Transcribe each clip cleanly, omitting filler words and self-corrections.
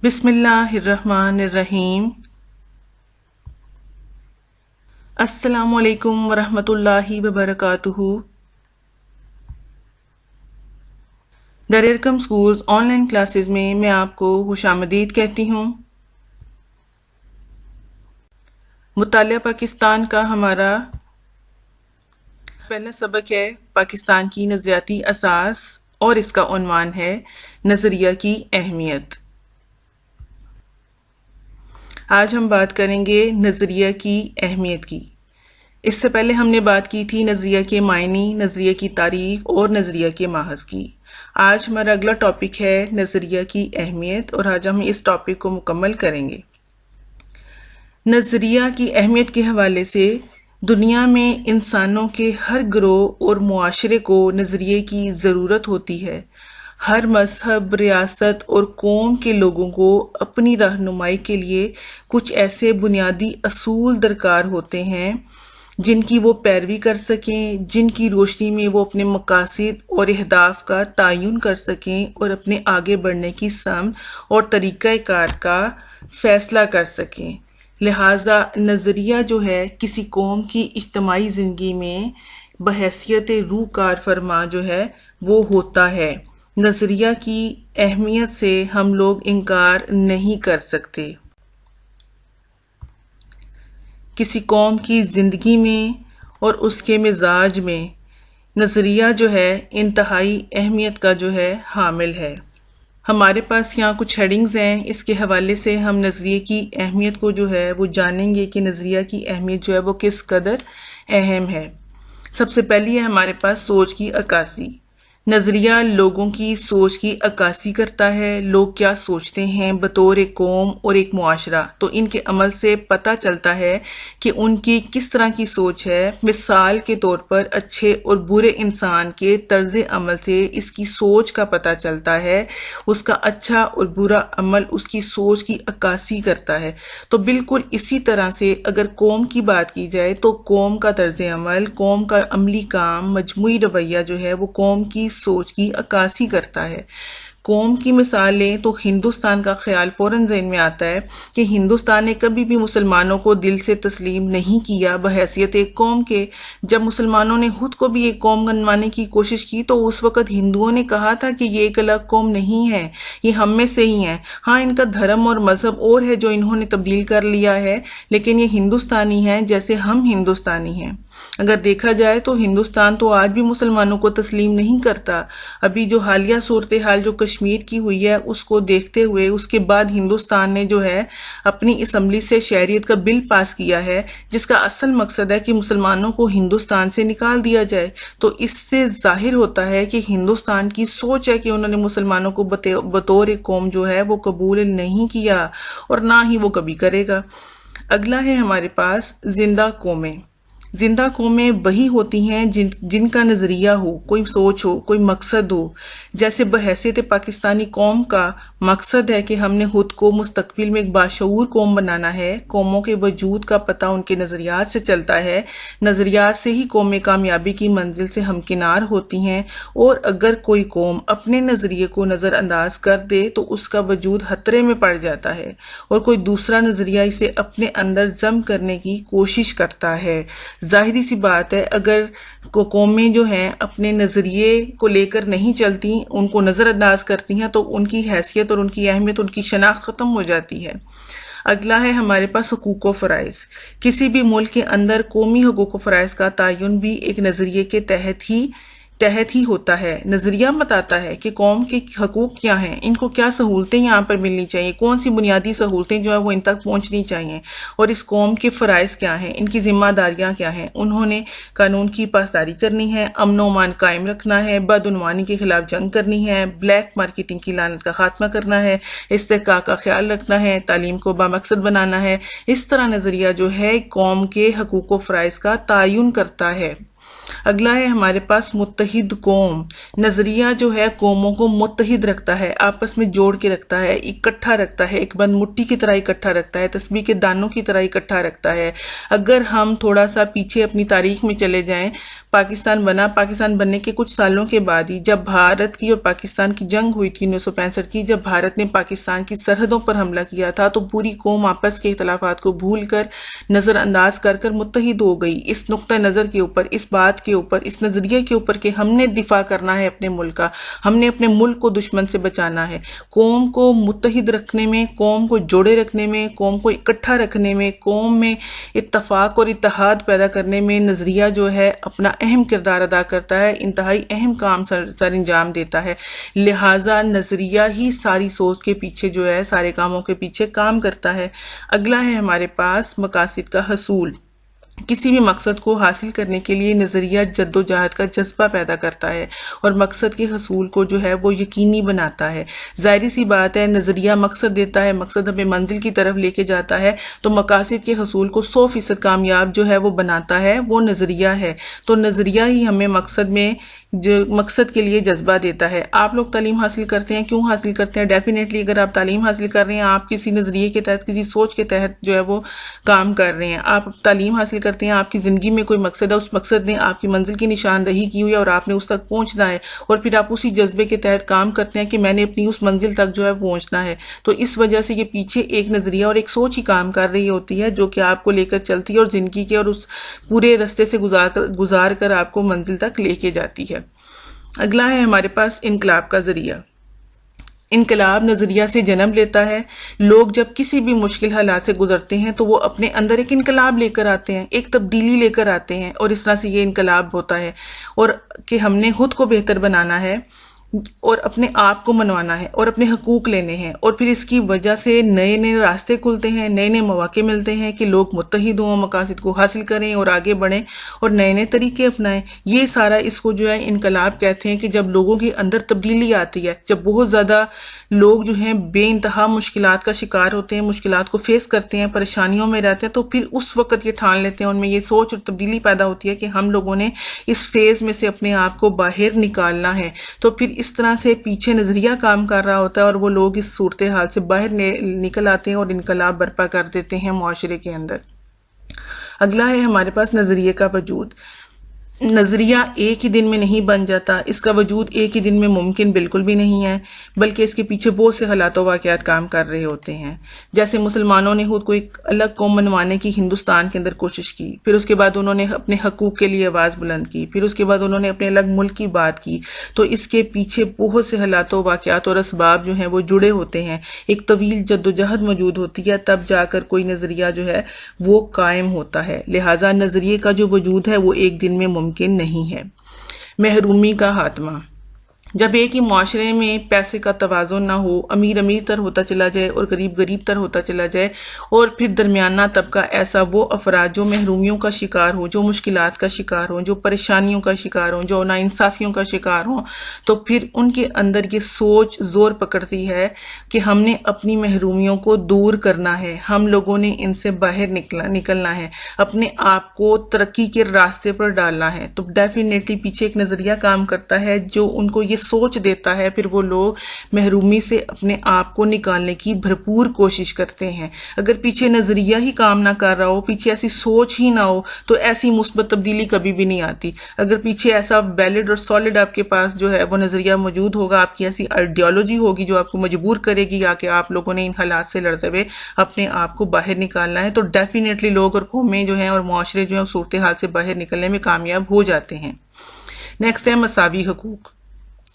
बिस्मिल्लाहिर्रहमानिर्रहीम। अस्सलामुअलैकुम वरहमतुल्लाहि वबरकातुहू। दरेरकम स्कूल्स ऑनलाइन क्लासेस में मैं आपको खुशामदीद कहती हूँ। मुतालिया पाकिस्तान का हमारा पहला सबक है पाकिस्तान की नज़रियाती असास और इसका उन्वान है नज़रिया की अहमियत। आज हम बात करेंगे नज़रिया की अहमियत की। इससे पहले हमने बात की थी नज़रिया के मायने, नज़रिया की तारीफ और नज़रिया के माहज़ की। आज हमारा अगला टॉपिक है नज़रिया की अहमियत और आज हम इस टॉपिक को मुकम्मल करेंगे। नज़रिया की अहमियत के हवाले से दुनिया में इंसानों के हर गिरोह और मुआशरे को नज़रिए की ज़रूरत होती है। हर मजहब, रियासत और कौम के लोगों को अपनी रहनुमाई के लिए कुछ ऐसे बुनियादी असूल दरकार होते हैं जिनकी वो पैरवी कर सकें, जिनकी रोशनी में वो अपने मकासद और अहदाफ का तयन कर सकें और अपने आगे बढ़ने की समत और तरीक़ाकार का फ़ैसला कर सकें। लिहाजा नज़रिया जो है किसी कौम की इज्तमाई ज़िंदगी में बहैसियत रूह कार फरमा जो है वो होता है। नज़रिया की अहमियत से हम लोग इनकार नहीं कर सकते। किसी कौम की ज़िंदगी में और उसके मिजाज में नज़रिया जो है इंतहाई अहमियत का जो है हामिल है। हमारे पास यहाँ कुछ हेडिंग्स हैं, इसके हवाले से हम नज़रिए की अहमियत को जो है वो जानेंगे कि नज़रिया की अहमियत जो है वो किस कदर अहम है। सबसे पहली है हमारे पास सोच की अक्कासी। नज़रिया लोगों की सोच की अक्कासी करता है। लोग क्या सोचते हैं बतौर एक कौम और एक मुआशरा, तो इनके अमल से पता चलता है कि उनकी किस तरह की सोच है। मिसाल के तौर पर अच्छे और बुरे इंसान के तर्ज अमल से इसकी सोच का पता चलता है। उसका अच्छा और बुरा अमल उसकी सोच की अक्कासी करता है। तो बिल्कुल इसी तरह से अगर कौम की बात की जाए तो कौम का तर्ज अमल, कौम का अमली काम, मजमूई रवैया जो है वो कौम की सोच की अक्कासी करता है। कौम की मिसाल लें तो हिंदुस्तान का ख्याल फौरन ज़हन में आता है कि हिंदुस्तान ने कभी भी मुसलमानों को दिल से तस्लीम नहीं किया बहैसियत एक कौम के। जब मुसलमानों ने खुद को भी एक कौम मनवाने की कोशिश की तो उस वक़्त हिंदुओं ने कहा था कि ये एक अलग कौम नहीं है, ये हम में से ही हैं। हाँ, इनका धर्म और मज़हब और है जो इन्होंने तब्दील कर लिया है, लेकिन ये हिंदुस्तानी हैं जैसे हम हिंदुस्तानी हैं। अगर देखा जाए तो हिंदुस्तान तो आज भी मुसलमानों को तस्लीम नहीं करता। अभी जो हालिया सूरत हाल जो कश्मीर की हुई है उसको देखते हुए उसके बाद हिंदुस्तान ने जो है अपनी असम्बली से शहरियत का बिल पास किया है जिसका असल मकसद है कि मुसलमानों को हिंदुस्तान से निकाल दिया जाए। तो इससे जाहिर होता है कि हिंदुस्तान की सोच है कि उन्होंने मुसलमानों को बतौर एक कौम जो है वो कबूल नहीं किया और ना ही वो कभी करेगा। अगला है हमारे पास जिंदा कौमें। जिंदा कौमें वही होती हैं जिनका नज़रिया हो, कोई सोच हो, कोई मकसद हो। जैसे बहैसियत पाकिस्तानी कौम का मकसद है कि हमने खुद को मुस्तकबिल में एक बाशऊर कौम बनाना है। कौमों के वजूद का पता उनके नज़रियात से चलता है। नज़रियात से ही कौमें कामयाबी की मंजिल से हमकिनार होती हैं और अगर कोई कौम अपने नज़रिए को नज़रअंदाज कर दे तो उसका वजूद खतरे में पड़ जाता है और कोई दूसरा नज़रिया इसे अपने अंदर जम करने की कोशिश करता है। जाहिर सी बात है अगर कौमें जो हैं अपने नज़रिए को लेकर नहीं चलती, उनको नज़रअंदाज करती हैं तो उनकी हैसियत और उनकी अहमियत, उनकी शनाख्त ख़त्म हो जाती है। अगला है हमारे पास हुकूक व फ़राइज़। किसी भी मुल्क के अंदर कौमी हुकूक व फ़राइज़ का तयन भी एक नज़रिए के तहत ही होता है। नज़रिया बताता है कि कौम के हकूक़ क्या हैं, इनको क्या सहूलतें यहाँ पर मिलनी चाहिए, कौन सी बुनियादी सहूलतें जो है वो इन तक पहुँचनी चाहिए और इस कौम के फ़राइज़ क्या हैं, इनकी ज़िम्मेदारियाँ क्या हैं। उन्होंने कानून की पासदारी करनी है, अमन व अमान कायम रखना है, बदउनवानी के खिलाफ जंग करनी है, ब्लैक मार्केटिंग की लानत का खात्मा करना है, इस्तेहकाक का ख्याल रखना है, तालीम को बामकसद बनाना है। इस तरह नज़रिया जो है कौम के हकूक़ व फ़राइज़ का तयन करता है। अगला है हमारे पास मुत्तहिद कौम। नजरिया जो है कौमों को मुत्तहिद रखता है, आपस में जोड़ के रखता है, इकट्ठा रखता है, एक बंद मुट्ठी की तरह इकट्ठा रखता है, तस्बीह के दानों की तरह इकट्ठा रखता है। अगर हम थोड़ा सा पीछे अपनी तारीख में चले जाएं, पाकिस्तान बना, पाकिस्तान बनने के कुछ सालों के बाद ही जब भारत की और पाकिस्तान की जंग हुई थी 1965 की, जब भारत ने पाकिस्तान की सरहदों पर हमला किया था, तो पूरी कौम आपस के इख्तलाफात को भूलकर, नजरअंदाज कर मुत्तहिद हो गई इस नुक्ता नजर के ऊपर, इस बात के ऊपर, इस नजरिए के ऊपर कि हमने दिफा करना है अपने मुल्क का, हमने अपने मुल्क को दुश्मन से बचाना है। कौम को मुत्तहिद रखने में, कौम को जोड़े रखने में, कौम को इकट्ठा रखने में, कौम में इत्तफाक और इत्तेहाद पैदा करने में नजरिया जो है अपना अहम किरदार अदा करता है, इंतहाई अहम काम सर अंजाम देता है। लिहाजा नजरिया ही सारी सोच के पीछे जो है, सारे कामों के पीछे काम करता है। अगला है हमारे पास मकासद का हसूल। किसी भी मकसद को हासिल करने के लिए नजरिया जद्दोजहद का जज्बा पैदा करता है और मकसद के हसूल को जो है वो यकीनी बनाता है। जाहिर सी बात है, नजरिया मकसद देता है, मकसद हमें मंजिल की तरफ लेके जाता है, तो मकासद के हसूल को 100% कामयाब जो है वो बनाता है, वो नजरिया है। तो नजरिया ही हमें मकसद में जो मकसद के लिए जज्बा देता है। आप लोग तालीम हासिल करते हैं, क्यों हासिल करते हैं? डेफिनेटली अगर आप तालीम हासिल कर रहे हैं, आप किसी नजरिए के तहत, किसी सोच के तहत जो है वो काम कर रहे हैं। आप तालीम हासिल करते हैं, आपकी जिंदगी में कोई मकसद है, उस मकसद ने आपकी मंजिल की निशानदही की हुई है और आपने उस तक पहुंचना है, और फिर आप उसी जज्बे के तहत काम करते हैं कि मैंने अपनी उस मंजिल तक जो है पहुंचना है। तो इस वजह से ये पीछे एक नजरिया और एक सोच ही काम कर रही होती है, जो कि आपको लेकर चलती है और जिंदगी के और उस पूरे रास्ते से गुजार कर आपको मंजिल तक लेके जाती है। अगला है हमारे पास इनकलाब का जरिया। इनकलाब नजरिया से जन्म लेता है। लोग जब किसी भी मुश्किल हालात से गुजरते हैं तो वो अपने अंदर एक इनकलाब लेकर आते हैं, एक तब्दीली लेकर आते हैं, और इस तरह से ये इनकलाब होता है, और कि हमने खुद को बेहतर बनाना है और अपने आप को मनवाना है और अपने हकूक लेने हैं, और फिर इसकी वजह से नए नए रास्ते खुलते हैं, नए नए मौके मिलते हैं कि लोग मुत्तहिद हों, मकासद को हासिल करें और आगे बढ़ें और नए नए तरीके अपनाएं। ये सारा इसको जो है इनकलाब कहते हैं कि जब लोगों के अंदर तब्दीली आती है, जब बहुत ज़्यादा लोग जो हैं बेइंतहा मुश्किलात का शिकार होते हैं, मुश्किलात को फेस करते हैं, परेशानियों में रहते हैं, तो फिर उस वक्त ये ठान लेते हैं, उनमें ये सोच और तब्दीली पैदा होती है कि हम लोगों ने इस फेज में से अपने आप को बाहर निकालना है। तो फिर इस तरह से पीछे नजरिया काम कर रहा होता है और वो लोग इस सूरत हाल से बाहर निकल आते हैं और इनकलाब बर्पा कर देते हैं मुआशरे के अंदर। अगला है हमारे पास नजरिए का वजूद। नजरिया एक ही दिन में नहीं बन जाता, इसका वजूद एक ही दिन में मुमकिन बिल्कुल भी नहीं है, बल्कि इसके पीछे बहुत से हालात वाक़यात काम कर रहे होते हैं। जैसे मुसलमानों ने खुद को एक अलग कौम मनवाने की हिंदुस्तान के अंदर कोशिश की, फिर उसके बाद उन्होंने अपने हकूक के लिए आवाज़ बुलंद की, फिर उसके बाद उन्होंने अपने अलग मुल्क की बात की। तो इसके पीछे बहुत से हालात वाक़यात और असबाब जो हैं वो जुड़े होते हैं, एक तवील जद्दोजहद मौजूद होती है, तब जाकर कोई नजरिया जो है वो कायम होता है। लिहाजा नजरिए का जो वजूद है वो एक दिन में मुमकिन नहीं है। महरूमी का खात्मा। जब एक ही मुआशरे में पैसे का तवाज़ुन ना हो, अमीर अमीर तर होता चला जाए और गरीब गरीब तर होता चला जाए, और फिर दरमियाना तबका ऐसा वो अफराद जो महरूमियों का शिकार हो, जो मुश्किलात का शिकार हो, जो परेशानियों का शिकार हो, जो नाइंसाफियों का शिकार हो, तो फिर उनके अंदर ये सोच जोर पकड़ती है कि हमने अपनी महरूमियों को दूर करना है, हम लोगों ने इनसे बाहर निकलना है, अपने आप को तरक्की के रास्ते पर डालना है। तो डेफिनेटली पीछे एक नजरिया काम करता है जो उनको ये सोच देता है, फिर वो लोग महरूमी से अपने आप को निकालने की भरपूर कोशिश करते हैं। अगर पीछे नजरिया ही काम ना कर रहा हो, पीछे ऐसी सोच ही ना हो, तो ऐसी मुस्बत तब्दीली कभी भी नहीं आती। अगर पीछे ऐसा वैलिड और सॉलिड आपके पास जो है वो नजरिया मौजूद होगा, आपकी ऐसी आइडियोलॉजी होगी जो आपको मजबूर करेगी आके आप लोगों ने इन हालात से लड़ते हुए अपने आप को बाहर निकालना है, तो डेफिनेटली लोग और कौमें जो हैं और मुआशरे जो हैं सूरत हाल से बाहर निकलने में कामयाब हो जाते हैं। नेक्स्ट है मसावी हकूक।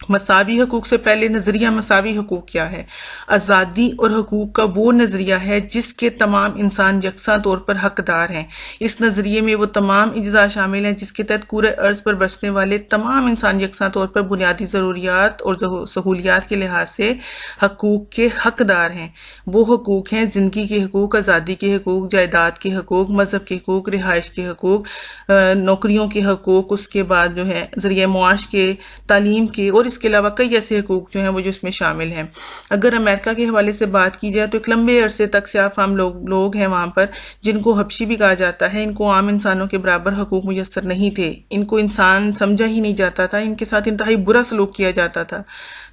मसावी हकूक से पहले नजरिया मसावी हकूक क्या है? आज़ादी और हकूक का वो नजरिया है जिसके तमाम इंसान यकसा तौर पर हकदार हैं। इस नजरिए में वो तमाम इज्जा शामिल हैं जिसके तहत पूरे अर्ज पर बसने वाले तमाम इंसान यकसा तौर पर बुनियादी ज़रूरियात और सहूलियात के लिहाज से हकूक के हकदार हैं। वो हकूक हैं जिंदगी के हकूक, आज़ादी के हकूक, जायदाद के हकूक, मजहब के हकूक, रिहाइश के हकूक, नौकरियों के हकूक, उसके बाद जो है जरिए मुआश के, तालीम के और इसके अलावा कई ऐसे हकूक जो हैं वो जो इसमें शामिल हैं। अगर अमेरिका के हवाले से बात की जाए तो एक लंबे अरसे तक सियाफ आम लोग हैं वहाँ पर, जिनको हबशी भी कहा जाता है। इनको आम इंसानों के बराबर हकूक मुयस्सर नहीं थे, इनको इंसान समझा ही नहीं जाता था, इनके साथ इंतहाई बुरा सलूक किया जाता था।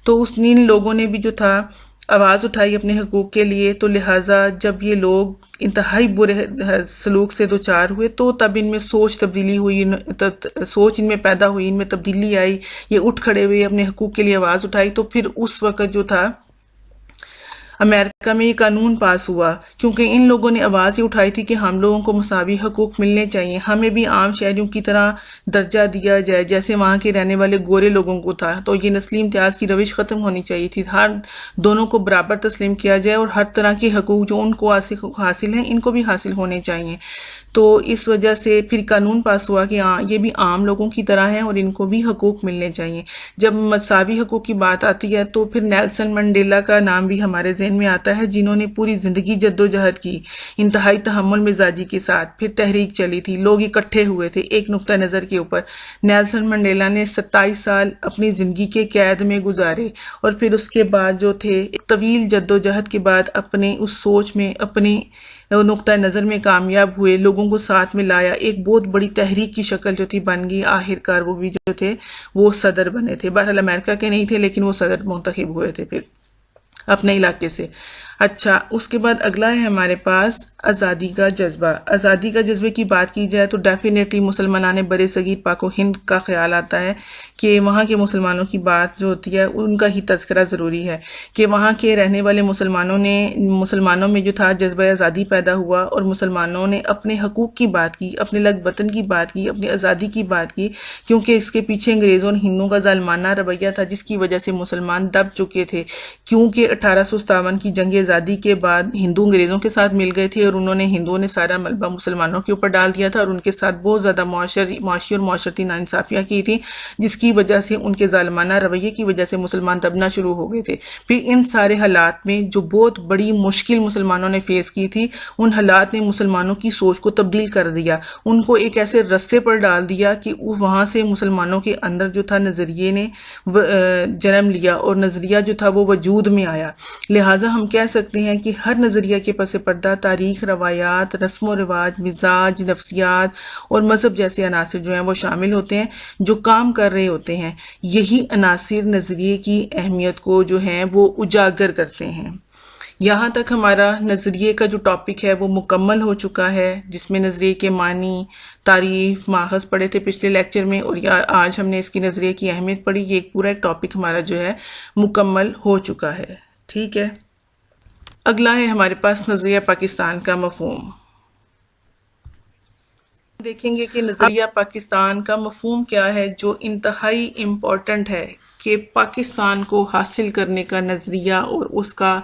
तो इन लोगों ने भी जो था आवाज़ उठाई अपने हकूक़ के लिए। तो लिहाजा जब ये लोग इंतहाई बुरे सलूक से दो चार हुए तो तब इनमें सोच तब्दीली हुई, सोच इनमें पैदा हुई, इनमें तब्दीली आई, ये उठ खड़े हुए, अपने हकूक़ के लिए आवाज़ उठाई। तो फिर उस वक़्त जो था अमेरिका में ये कानून पास हुआ, क्योंकि इन लोगों ने आवाज़ ही उठाई थी कि हम लोगों को मसावी हकूक़ मिलने चाहिए, हमें भी आम शहरियों की तरह दर्जा दिया जाए जैसे वहाँ के रहने वाले गोरे लोगों को था। तो ये नस्ली इम्तियाज़ की रविश ख़त्म होनी चाहिए थी, हर दोनों को बराबर तस्लीम किया जाए और हर तरह के हकूक़ जो उनको हासिल हैं इनको भी हासिल होने चाहिए। तो इस वजह से फिर कानून पास हुआ कि हाँ ये भी आम लोगों की तरह हैं और इनको भी हकूक़ मिलने चाहिए। जब मसावी हकूक़ की बात आती है तो फिर नेल्सन मंडेला का नाम भी हमारे जहन में आता है, जिन्होंने पूरी ज़िंदगी जद्दोजहद की इंतहाई तहम्मुल मिजाजी के साथ। फिर तहरीक चली थी, लोग इकट्ठे हुए थे एक नुक्ता नज़र के ऊपर। नेल्सन मंडेला ने 27 साल अपनी ज़िंदगी के कैद में गुजारे और फिर उसके बाद जो थे एक तवील जद्दोजहद के बाद अपने उस सोच में, अपनी नुक्ता नज़र में कामयाब हुए, लोगों को साथ में लाया, एक बहुत बड़ी तहरीक की शक्ल जो थी बन गई। आखिरकार वो भी जो थे वो सदर बने थे, बहरहाल अमेरिका के नहीं थे लेकिन वो सदर मुंतखब हुए थे फिर अपने इलाके से। अच्छा, उसके बाद अगला है हमारे पास आज़ादी का जज्बा। आज़ादी का जज्बे की बात की जाए तो डेफिनेटली मुसलमानान बरे सगीर पाक व हिंद का ख्याल आता है कि वहाँ के मुसलमानों की बात जो होती है उनका ही तज़किरा ज़रूरी है कि वहाँ के रहने वाले मुसलमानों में जो था जज्बा आज़ादी पैदा हुआ और मुसलमानों ने अपने हकूक़ की बात की, अपने लग वतन की बात की, अपनी आज़ादी की बात की, क्योंकि इसके पीछे अंग्रेज़ों और हिंदुओं का ज़ालिमाना रवैया था जिसकी वजह से मुसलमान दब चुके थे। क्योंकि 1857 की जंग आज़ादी के बाद हिंदू अंग्रेज़ों के साथ मिल गए थे और उन्होंने हिंदुओं ने सारा मलबा मुसलमानों के ऊपर डाल दिया था और उनके साथ बहुत ज़्यादा माशी और माशरती नाइंसाफ़ियाँ की थी, जिसकी वजह से उनके ज़ालिमाना रवैये की वजह से मुसलमान दबना शुरू हो गए थे। फिर इन सारे हालात में जो बहुत बड़ी मुश्किल मुसलमानों ने फेस की थी, उन हालात ने मुसलमानों की सोच को तब्दील कर दिया, उनको एक ऐसे रस्ते पर डाल दिया कि वहाँ से मुसलमानों के अंदर जो था नज़रिए ने जन्म लिया और नज़रिया जो था वो वजूद में आया। लिहाजा हम कह सकते हैं कि हर नज़रिया के पस पर्दा तारीख, रवायात, रस्म व रिवाज, मिजाज, नफ्सियात और मज़हब जैसे अनासिर जो हैं वो शामिल होते हैं जो काम कर रहे होते हैं। यही अनासिर नज़रिए की अहमियत को जो है वो उजागर करते हैं। यहाँ तक हमारा नज़रिए का जो टॉपिक है वो मुकम्मल हो चुका है, जिसमें नज़रिए के मानी, तारीफ, माखज़ पढ़े थे पिछले लेक्चर में और आज हमने इसकी नज़रिए की अहमियत पढ़ी। ये एक पूरा एक टॉपिक हमारा जो है मुकम्मल हो चुका है। ठीक है, अगला है हमारे पास नज़रिया पाकिस्तान का मफ़हूम। देखेंगे कि नज़रिया पाकिस्तान का मफ़हूम क्या है, जो इंतहाई इम्पोर्टेंट है कि पाकिस्तान को हासिल करने का नज़रिया और उसका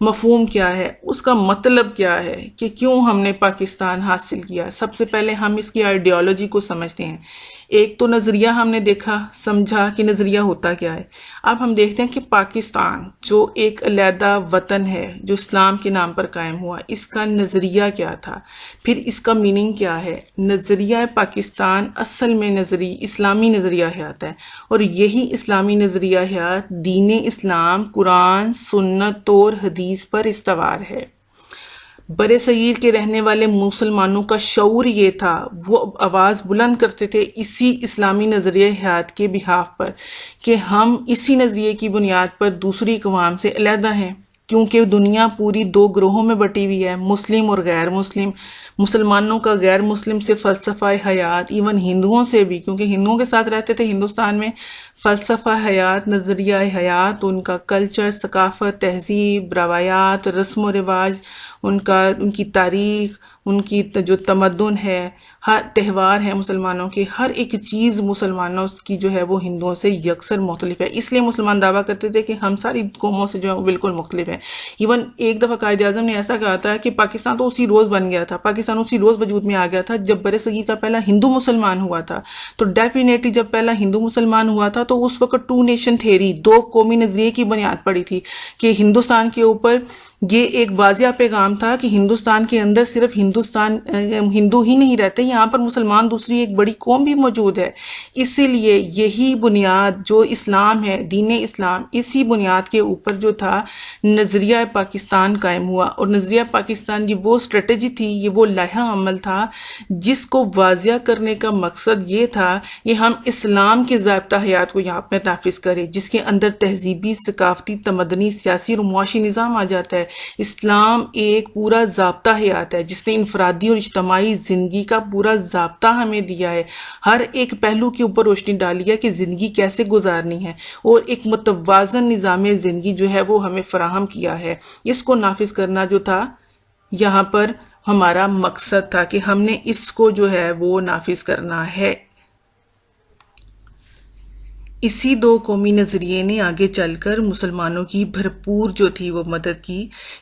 मफ़हूम क्या है, उसका मतलब क्या है कि क्यों हमने पाकिस्तान हासिल किया। सबसे पहले हम इसकी आइडियोलॉजी को समझते हैं। एक तो नज़रिया हमने देखा, समझा कि नज़रिया होता क्या है। अब हम देखते हैं कि पाकिस्तान जो एक अलहदा वतन है जो इस्लाम के नाम पर कायम हुआ, इसका नज़रिया क्या था, फिर इसका मीनिंग क्या है। नज़रिया पाकिस्तान असल में इस्लामी नज़रिया हयात है और यही इस्लामी नज़रिया हयात दीन इस्लाम, कुरान, सुन्नत और हदीस पर इस्तवार है। बरे सगीर के रहने वाले मुसलमानों का शऊर ये था, वो आवाज़ बुलंद करते थे इसी इस्लामी नज़रिए हयात के बिहाफ पर कि हम इसी नज़रिए की बुनियाद पर दूसरी अक़वाम से अलहदा हैं, क्योंकि दुनिया पूरी दो ग्रोहों में बटी हुई है, मुस्लिम और गैर मुस्लिम। मुसलमानों का गैर मुस्लिम से फ़लसफ़ा हयात, इवन हिंदुओं से भी, क्योंकि हिंदुओं के साथ रहते थे हिंदुस्तान में, फ़लसफ़ा हयात, नज़रिया हयात, उनका कल्चर, सकाफ़त, तहज़ीब, रवायात, रस्म व रिवाज, उनकी तारीख़, उनकी जो तमद्दुन है, हर त्यौहार है मुसलमानों के, हर एक चीज़ मुसलमानों की जो है वो हिंदुओं से यकसर मुख्तलिफ है। इसलिए मुसलमान दावा करते थे कि हम सारी कौमों से जो है वो बिल्कुल मुख्तलिफ है। इवन एक दफ़ा कायद-ए-आज़म ने ऐसा कहा था कि पाकिस्तान तो उसी रोज़ बन गया था, पाकिस्तान उसी रोज़ वजूद में आ गया था जब बरे सगीर का पहला हिंदू मुसलमान हुआ था। तो डेफिनेटली जब पहला हिंदू मुसलमान हुआ था था तो उस वक्त टू नेशन थ्योरी, दो कौमी नजरिए की बुनियाद पड़ी थी कि हिंदुस्तान के ऊपर ये एक वाजिया पैगाम था कि हिंदुस्तान के अंदर सिर्फ हिंदू ही नहीं रहते, यहाँ पर मुसलमान दूसरी एक बड़ी कौम भी मौजूद है। इसीलिए यही बुनियाद जो इस्लाम है, दीन इस्लाम, इसी बुनियाद के ऊपर जो था नजरिया पाकिस्तान कायम हुआ। और नजरिया पाकिस्तान की वो स्ट्रेटजी थी, ये वो लाहा अमल था जिसको वाजिया करने का मकसद ये था कि हम इस्लाम के ज़ाब्ता हयात को यहाँ पर नाफिज करें, जिसके अंदर तहजीबी, सकाफती, तमदनी, सियासी और मुआशी निज़ाम आ जाता है। इस्लाम एक पूरा ज़ाब्ता हयात है जिसने इनफरादी और इज्तमाई ज़िंदगी का पूरा ज़ाब्ता हमें दिया है, हर एक पहलू के ऊपर रोशनी डाली है कि ज़िंदगी कैसे गुजारनी है, और एक मुतवाज़न निज़ाम ज़िंदगी जो है वो हमें फराहम किया है। इसको नाफिज करना जो था यहाँ पर हमारा मकसद था कि हमने इसको जो है वो नाफिज करना है। इसी दो कौमी नज़रिए ने आगे चलकर मुसलमानों की भरपूर जो थी वो मदद की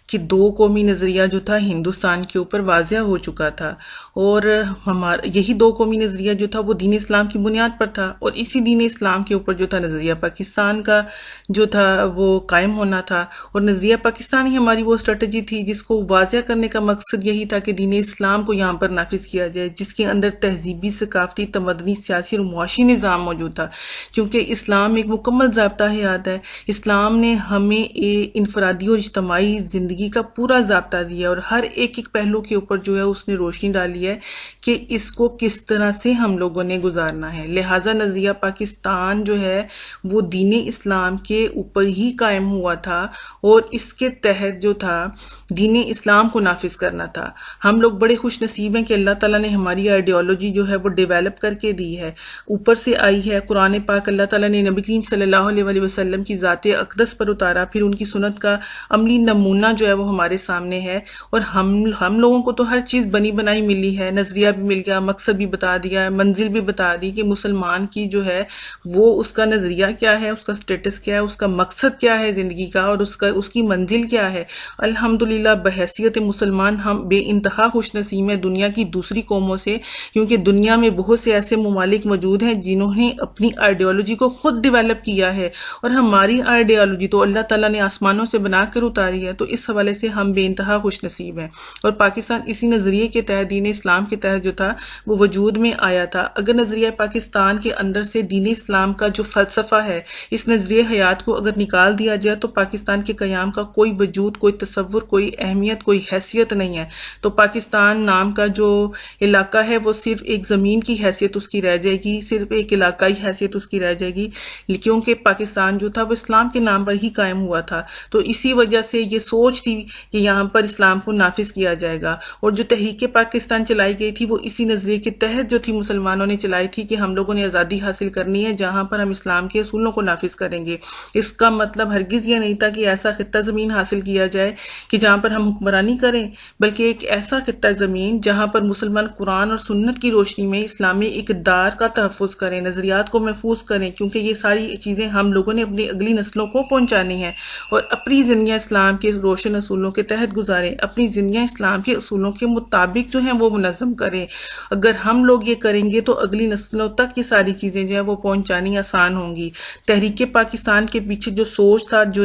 कि दो कौमी नज़रिया जो था हिंदुस्तान के ऊपर वाज़िया हो चुका था, और हमारा यही दो कौमी नज़रिया जो था वो दीन इस्लाम की बुनियाद पर था, और इसी दीन इस्लाम के ऊपर जो था नज़रिया पाकिस्तान का जो था वो कायम होना था। और नज़रिया पाकिस्तान ही हमारी वो स्ट्रेटजी थी जिसको वाज़िया करने का मकसद यही था कि दीन इस्लाम को यहाँ पर नाफिज किया जाए, जिसके अंदर तहजीबी, सकाफती, तमदनी, सियासी और मुआशी निज़ाम मौजूद था। क्योंकि इस्लाम एक मुकम्मल ज़ाब्ता हयात है। इस्लाम ने हमें इनफरादी और इज्तमाई ज़िंदगी का पूरा ज़ाब्ता दिया और हर एक एक पहलू के ऊपर जो है उसने रोशनी डाली है कि इसको किस तरह से हम लोगों ने गुजारना है। लिहाजा नज़रिया पाकिस्तान जो है वो दीन इस्लाम के ऊपर ही कायम हुआ था, और इसके तहत जो था दीन इस्लाम को नाफिज करना था। हम लोग बड़े खुश नसीब हैं कि अल्लाह ताला ने हमारी आइडियोलॉजी जो है वो डेवलप करके दी है, ऊपर से आई है। कुरान पाक अल्लाह ताला ने नबी करीम सल्लल्लाहु अलैहि वसल्लम की ज़ाते अक़दस पर उतारा, फिर उनकी सुन्नत का अमली नमूना जो है वो हमारे सामने है। और हम लोगों को तो हर चीज़ बनी बनाई मिली है, नज़रिया भी मिल गया, मकसद भी बता दिया, मंजिल भी बता दी कि मुसलमान की जो है वो उसका नज़रिया क्या है, उसका स्टेटस क्या है, उसका मकसद क्या है ज़िंदगी का, और उसकी मंजिल क्या है। अल्हम्दुलिल्लाह बहैसियत मुसलमान हम बेइंतहा खुश नसीब हैं दुनिया की दूसरी कौमों से, क्योंकि दुनिया में बहुत से ऐसे ममालिक मौजूद हैं जिन्होंने अपनी आइडियोलॉजी को खुद डेवलप किया है, और हमारी आइडियोलॉजी तो अल्लाह ताला ने आसमानों से बनाकर उतारी है। तो इस हवाले से हम बेइंतहा खुश नसीब हैं। और पाकिस्तान इसी नज़रिए के तहत, दीन इस्लाम के तहत जो था वो वजूद में आया था। अगर नज़रिया पाकिस्तान के अंदर से दीन इस्लाम का जो फ़लसफ़ा है, इस नज़रिए हयात को अगर निकाल दिया जाए तो पाकिस्तान के क़याम का कोई वजूद, कोई तसव्वुर, कोई अहमियत, कोई हैसियत नहीं है। तो पाकिस्तान नाम का जो इलाका है वो सिर्फ एक ज़मीन की हैसियत उसकी रह जाएगी, सिर्फ एक इलाकाई हैसियत उसकी रह जाएगी, क्योंकि पाकिस्तान जो था वो इस्लाम के नाम पर ही कायम हुआ था। तो इसी वजह से ये सोच थी कि यहाँ पर इस्लाम को नाफिज किया जाएगा। और जो तहरीक पाकिस्तान चलाई गई थी वो इसी नज़रिए के तहत जो थी मुसलमानों ने चलाई थी कि हम लोगों ने आज़ादी हासिल करनी है जहाँ पर हम इस्लाम के असूलों को नाफिज करेंगे। इसका मतलब हरगिज़ ये नहीं था कि ऐसा खित्ता ज़मीन हासिल किया जाए कि जहाँ पर हम हुक्मरानी करें, बल्कि एक ऐसा खित्ता ज़मीन जहाँ पर मुसलमान कुरान और सुन्नत की रोशनी में इस्लामी इक़दार का तहफ़्फ़ुज़ करें, नज़रियात को महफूज करें, क्योंकि ये सारी चीज़ें हम लोगों ने अपनी अगली नस्लों को पहुँचानी है, और अपनी ज़िंदगी इस्लाम के रोशन असूलों के तहत गुजारें, अपनी ज़िंदगी इस्लाम के असूलों के मुताबिक जो हैं वो मुनज़्ज़म करें। अगर हम लोग ये करेंगे तो अगली नस्लों तक ये सारी चीज़ें जो है वो पहुँचानी आसान होंगी। तहरीक पाकिस्तान के पीछे जो सोच था, जो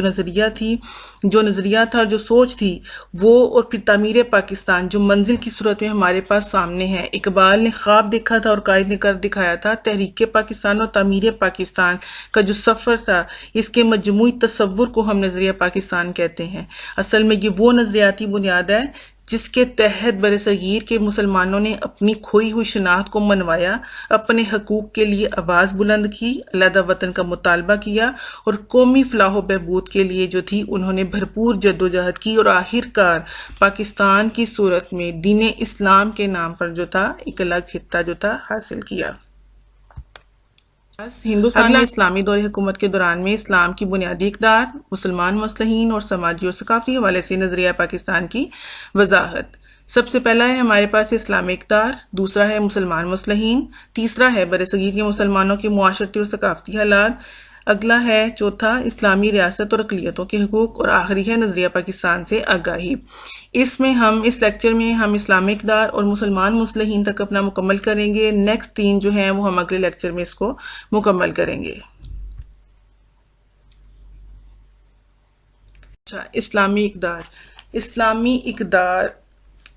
नज़रिया था, जो सोच थी वो, और फिर तामीर पाकिस्तान जो मंजिल की सूरत में हमारे पास सामने है। इकबाल ने ख्वाब देखा था और कायद ने कर दिखाया था। तहरीक पाकिस्तान और तामीर पाकिस्तान का जो सफ़र था, इसके मजमूई तसव्वुर को हम नज़रिया पाकिस्तान कहते हैं। असल में ये वो नज़रियाती बुनियाद है जिसके तहत बरसगीर के मुसलमानों ने अपनी खोई हुई शनाख्त को मनवाया, अपने हकूक़ के लिए आवाज़ बुलंद की, अलहदा वतन का मुतालबा किया, और कौमी फलाह बहबूद के लिए जो थी उन्होंने भरपूर जद्दोजहद की, और आखिरकार पाकिस्तान की सूरत में दीन इस्लाम के नाम पर जो था एक अलग खित्ता जो था हासिल किया। हिंदुस्तान में इस्लामी दौर हुकूमत के दौरान में इस्लाम की बुनियादी इक़दार, मुसलमान मसलहीन और समाजी और सकाफ़ी हवाले से नज़रिया पाकिस्तान की वजाहत। सबसे पहला है हमारे पास इस्लामी इक़दार, दूसरा है मुसलमान मसलहीन, तीसरा है बरसगीर के मुसलमानों के मुआशरती और सकाफ़ती हालात, अगला है चौथा इस्लामी रियासत और अक़लियतों के हकूक़, और आखिरी है नज़रिया पाकिस्तान से आगाही। इस लेक्चर में हम इस्लामी इक़दार और मुसलमान मुसलहीन तक अपना मुकम्मल करेंगे। नेक्स्ट 3 जो हैं वो हम अगले लेक्चर में इसको मुकम्मल करेंगे। अच्छा, इस्लामी इक़दार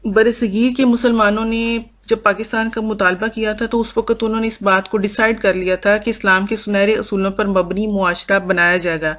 बरसगीर के मुसलमानों ने जब पाकिस्तान का मुतालबा किया था तो उस वक़्त उन्होंने इस बात को डिसाइड कर लिया था कि इस्लाम के सुनहरे असूलों पर मबनी मुआशरा बनाया जाएगा,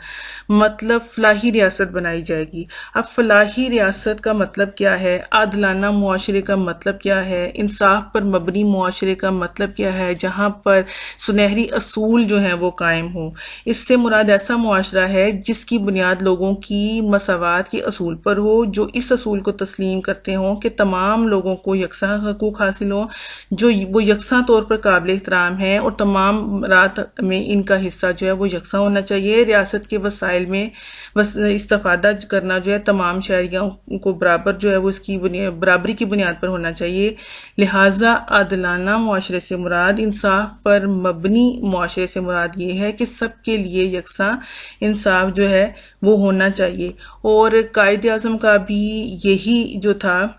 मतलब फ़लाही रियासत बनाई जाएगी। अब फ़लाही रियासत का मतलब क्या है, आदलाना मुआशरे का मतलब क्या है, इंसाफ पर मबनी मुआशरे का मतलब क्या है, जहाँ पर सुनहरी असूल जो हैं वो कायम हो। इससे मुराद ऐसा मुआशरा है जिसकी बुनियाद लोगों की मसावात के असूल पर हो, जो इस असूल को तस्लीम करते हों कि तमाम लोगों को यकसा हकूक़ हासिल हो, जो वो यकसा तौर पर काबिल एहतराम है और तमाम रात में इनका हिस्सा जो है वो यकसा होना चाहिए। रियासत के वसाइल में बस इस्तेफादा करना जो है तमाम शहरियों को बराबर जो है वो इसकी बराबरी की बुनियाद पर होना चाहिए। लिहाजा आदलाना मुआशरे से मुराद, इंसाफ पर मबनी मुआशरे से मुराद ये है कि सबके लिए यकसा इंसाफ जो है वो होना चाहिए। और कायद आज़म का भी यही जो था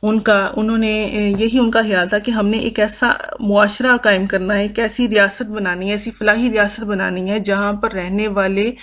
उन्होंने यही उनका ख्याल था कि हमने एक ऐसा मुआशरा कायम करना है, एक ऐसी रियासत बनानी है, ऐसी फलाही रियासत बनानी है जहाँ पर रहने वाले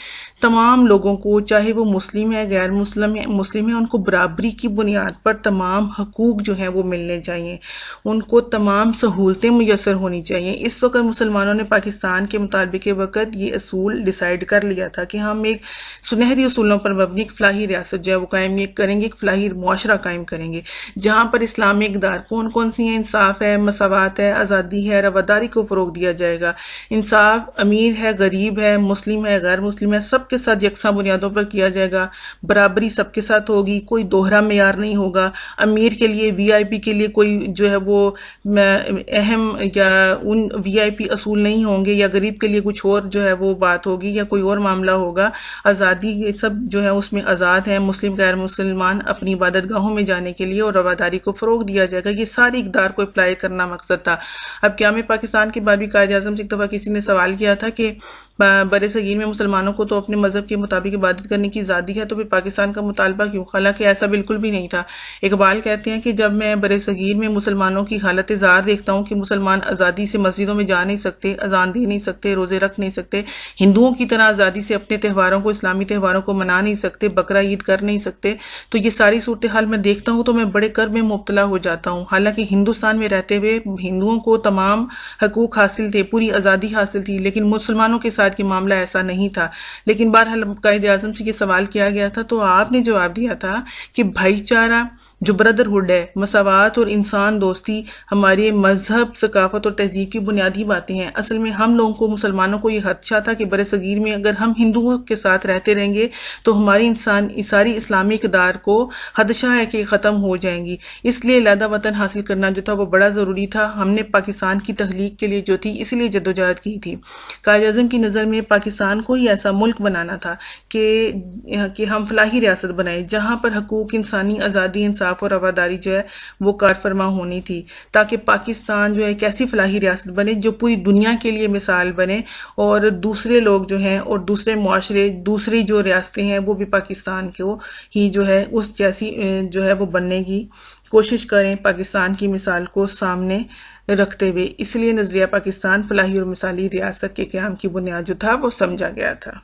तमाम लोगों को, चाहे वो मुस्लिम है गैर मुस्लिम है, उनको बराबरी की बुनियाद पर तमाम हकूक़ जो हैं वो मिलने चाहिए, उनको तमाम सहूलतें मुयसर होनी चाहिए। इस वक्त मुसलमानों ने पाकिस्तान के मुतालबे के वक़्त ये असूल डिसाइड कर लिया था कि हम एक सुनहरी असूलों पर मबनी एक फलाही रियासत जो है वो कायम करेंगे, एक फलाही मुआशरा कायम करेंगे जहाँ पर इस्लामी इक़दार कौन कौन सी हैं, इंसाफ है, मसावात है, आज़ादी है, रवादारी को फ़रोग़ दिया जाएगा। इंसाफ अमीर है, गरीब है, मुस्लिम है, गैर मुस्लिम है, सबके साथ यकसा बुनियादों पर किया जाएगा। बराबरी सबके साथ होगी, कोई दोहरा मेयार नहीं होगा। अमीर के लिए VIP के लिए कोई जो है वो अहम या उन VIP असूल नहीं होंगे, या गरीब के लिए कुछ और जो है वो बात होगी या कोई और मामला होगा। आज़ादी सब जो है उसमें आज़ाद है, मुस्लिम गैर मुसलमान अपनी इबादत गाहों में जाने के लिए, और रवादारी को फ़रोग़ दिया जाएगा। ये सारी इक़दार को अप्लाई करना मकसद था। अब क्या में पाकिस्तान के बाद भी कायद आज़म से एक दफ़ा किसी ने सवाल किया था कि बरसगीर में मुसलमानों को तो अपने मज़हब के मुताबिक इबादत करने की आज़ादी है, तो फिर पाकिस्तान का मुतालबा क्यों? हालांकि ऐसा बिल्कुल भी नहीं था। इकबाल कहते हैं कि जब मैं बरसगीर में मुसलमानों की हालत ज़ार देखता हूँ कि मुसलमान आज़ादी से मस्जिदों में जा नहीं सकते, अजान दे नहीं सकते, रोज़े रख नहीं सकते, हिंदुओं की तरह आज़ादी से अपने त्योहारों को, इस्लामी त्योहारों को मना नहीं सकते, बकरा ईद कर नहीं सकते, तो ये सारी सूरत हाल मैं देखता हूँ तो मैं बड़े कर्ब में मुब्तला हो जाता हूँ। हालांकि हिंदुस्तान में रहते हुए हिंदुओं को तमाम हकूक़ हासिल थे, पूरी आज़ादी हासिल थी, लेकिन मुसलमानों के साथ ये मामला ऐसा नहीं था। लेकिन बहरहाल कायद आज़म से ये सवाल किया गया था तो आपने जवाब दिया था कि भाईचारा, जो ब्रदरहुड है, मसावात और इंसान दोस्ती हमारे मजहब, सकाफत और तहजीब की बुनियादी बातें हैं। असल में हम लोगों को, मुसलमानों को ये खदशा था कि बरसगीर में अगर हम हिंदुओं के साथ रहते रहेंगे तो हमारी सारी इस्लामी इक़दार को खदशा है कि ख़त्म हो जाएंगी। इसलिए अलहदा वतन हासिल करना जो था वो बड़ा ज़रूरी था। हमने पाकिस्तान की तख्लीक के लिए जो थी इसलिए जद्दोजहद की थी। कायद आज़म की नज़र में पाकिस्तान को ही ऐसा मुल्क बनाना था कि हम फलाही रियासत बनाए जहाँ पर हकूक़, इंसानी आज़ादी, इंसाफ और रवादारी जो है वो कारफरमा होनी थी, ताकि पाकिस्तान जो है एक ऐसी फलाही रियासत बने जो पूरी दुनिया के लिए मिसाल बने, और दूसरे लोग जो हैं और दूसरे मुआशरे, दूसरी जो रियासतें हैं वो भी पाकिस्तान को ही जो है उस जैसी जो है वो बनने की कोशिश करें, पाकिस्तान की मिसाल को सामने रखते हुए। इसलिए नज़रिया पाकिस्तान फलाही और मिसाली रियासत के क़याम की बुनियाद जो था वो समझा गया था।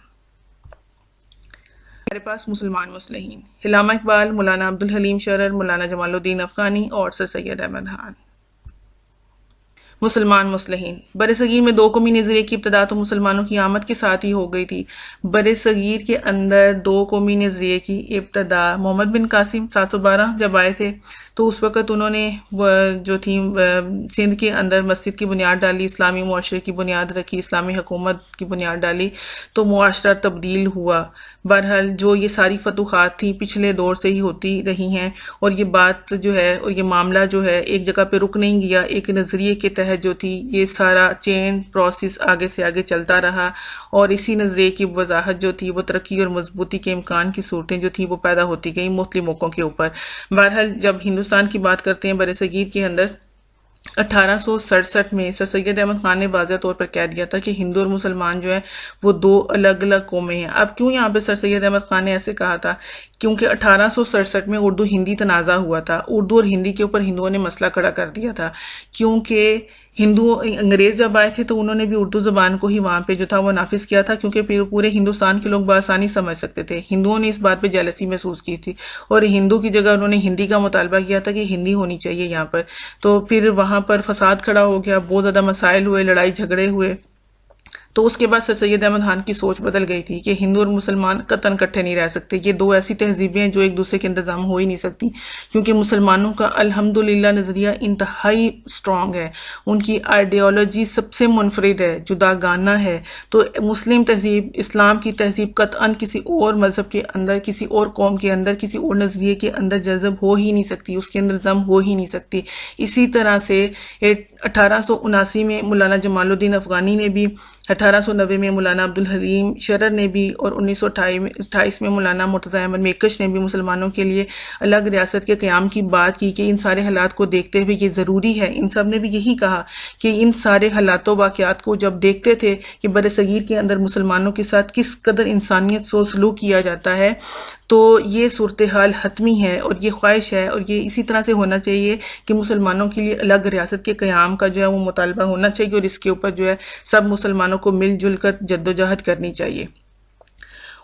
हमारे पास मुसलमान मुस्लिहीन, इल्लामा इकबाल, मौलाना अब्दुल हलीम शरर, मौलाना जमालुद्दीन अफ़गानी और सर सैयद अहमद खान। मुसलमान मुस्लिहीन बरसगीर में दो कौमी नज़रिए की इब्तदा तो मुसलमानों की आमद के साथ ही हो गई थी। बरसगीर के अंदर दो कौमी नज़रिए की इब्तदा मोहम्मद बिन कासिम 712 जब आए थे तो उस वक़्त उन्होंने जो थी सिंध के अंदर मस्जिद की बुनियाद डाली, इस्लामी मुआशरे की बुनियाद रखी, इस्लामी हुकूमत की बुनियाद डाली, तो मुआशरा तब्दील हुआ। बहरहाल जो ये सारी फतूहात थी पिछले दौर से ही होती रही हैं, और ये बात जो है और ये मामला जो है एक जगह पे रुक नहीं गया। एक नज़रिए के तहत जो थी ये सारा चेन प्रोसेस आगे से आगे चलता रहा, और इसी नज़रिए की वजाहत जो थी वो तरक्की और मजबूती के इम्कान की सूरतें जो थी वो पैदा होती गई मुख्तलिफ मौक़ों के ऊपर। बहरहाल जब हिंदुस्तान की बात करते हैं बरसगीर के अंदर 1867 में सर सैयद अहमद खान ने वाज़ेह तौर पर कह दिया था कि हिंदू और मुसलमान जो है वो दो अलग अलग कौमें हैं। अब क्यों यहाँ पे सर सैयद अहमद खान ने ऐसे कहा था क्योंकि 1867 में उर्दू हिंदी तनाज़ा हुआ था। उर्दू और हिंदी के ऊपर हिंदुओं ने मसला खड़ा कर दिया था, क्योंकि हिंदू अंग्रेज जब आए थे तो उन्होंने भी उर्दू ज़बान को ही वहाँ पे जो था वो नाफिज किया था, क्योंकि पूरे हिंदुस्तान के लोग बआसानी समझ सकते थे। हिंदुओं ने इस बात पे जेलसी महसूस की थी और हिंदू की जगह उन्होंने हिंदी का मुतालबा किया था कि हिंदी होनी चाहिए यहाँ पर। तो फिर वहाँ पर फसाद खड़ा हो गया, बहुत ज़्यादा मसाइल हुए, लड़ाई झगड़े हुए। तो उसके बाद सर सैयद अहमद खान की सोच बदल गई थी कि हिंदू और मुसलमान कतन इकट्ठे नहीं रह सकते। ये दो ऐसी तहजीबें हैं जो एक दूसरे के इंतजाम हो ही नहीं सकती, क्योंकि मुसलमानों का अल्हम्दुलिल्लाह नज़रिया इंतहाई स्ट्रांग है, उनकी आइडियोलॉजी सबसे मुनफरिद है, जुदागाना है। तो मुस्लिम तहजीब, इस्लाम की तहजीब कतन किसी और मज़हब के अंदर, किसी और कौम के अंदर, किसी और नज़रिए के अंदर जज़ब हो ही नहीं सकती, उसके अंदर जम हो ही नहीं सकती। इसी तरह से 1879 में मौलाना जमालुद्दीन अफ़गानी ने भी, 1890 में मौलाना अब्दुल हलीम शरर ने भी और 1928 में मौलाना मुर्तज़ा अहमद मेकश ने भी मुसलमानों के लिए अलग रियासत के क़याम की बात की कि इन सारे हालात को देखते हुए ये ज़रूरी है। इन सब ने भी यही कहा कि इन सारे हालातों वाक़यात को जब देखते थे कि बरसगीर के अंदर मुसलमानों के साथ किस कदर इंसानियत से सलूक किया जाता है, तो ये सूरत हाल हतमी है और ये ख्वाहिश है और ये इसी तरह से होना चाहिए कि मुसलमानों के लिए अलग रियासत के क़याम का जो है वो मुतालबा होना चाहिए और इसके ऊपर जो है सब मुसलमानों को मिलजुल कर जद्दोजहद करनी चाहिए।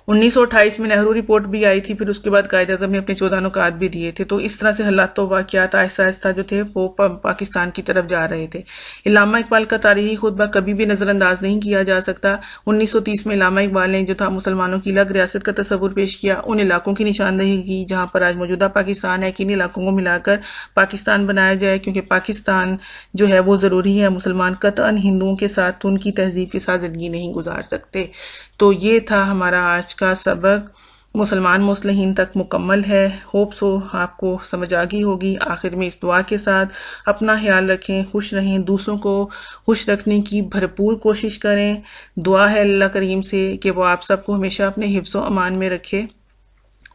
1928 में नेहरू रिपोर्ट भी आई थी, फिर उसके बाद कायद आज़म ने अपने 14 नुकात भी दिए थे। तो इस तरह से हालात वाक़यात आहिस्ता आहिस्ता जो थे वो पाकिस्तान की तरफ जा रहे थे। इल्लामा इकबाल का तारीख़ी खुतबा कभी भी नज़रअंदाज नहीं किया जा सकता। 1930 में इल्लामा इकबाल ने जो था मुसलमानों की अलग रियासत का तस्वुर पेश किया, उन इलाकों की निशानदेही की जहाँ पर आज मौजूदा पाकिस्तान है, कि इन इलाकों को मिलाकर पाकिस्तान बनाया जाए, क्योंकि पाकिस्तान जो है वो ज़रूरी है। मुसलमान कतअन हिंदुओं के साथ, उनकी तहजीब के साथ ज़िंदगी नहीं गुजार सकते। तो ये था हमारा आज का सबक, मुसलमान मुस्लिहीन तक मुकम्मल है। होप सो आपको समझ आ गई होगी। आखिर में इस दुआ के साथ अपना ख्याल रखें, खुश रहें, दूसरों को खुश रखने की भरपूर कोशिश करें। दुआ है अल्लाह करीम से कि वो आप सबको हमेशा अपने हिफ्ज़ व अमान में रखे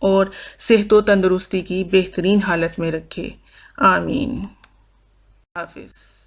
और सेहत व तंदुरुस्ती की बेहतरीन हालत में रखे। आमीन। हाफिज़।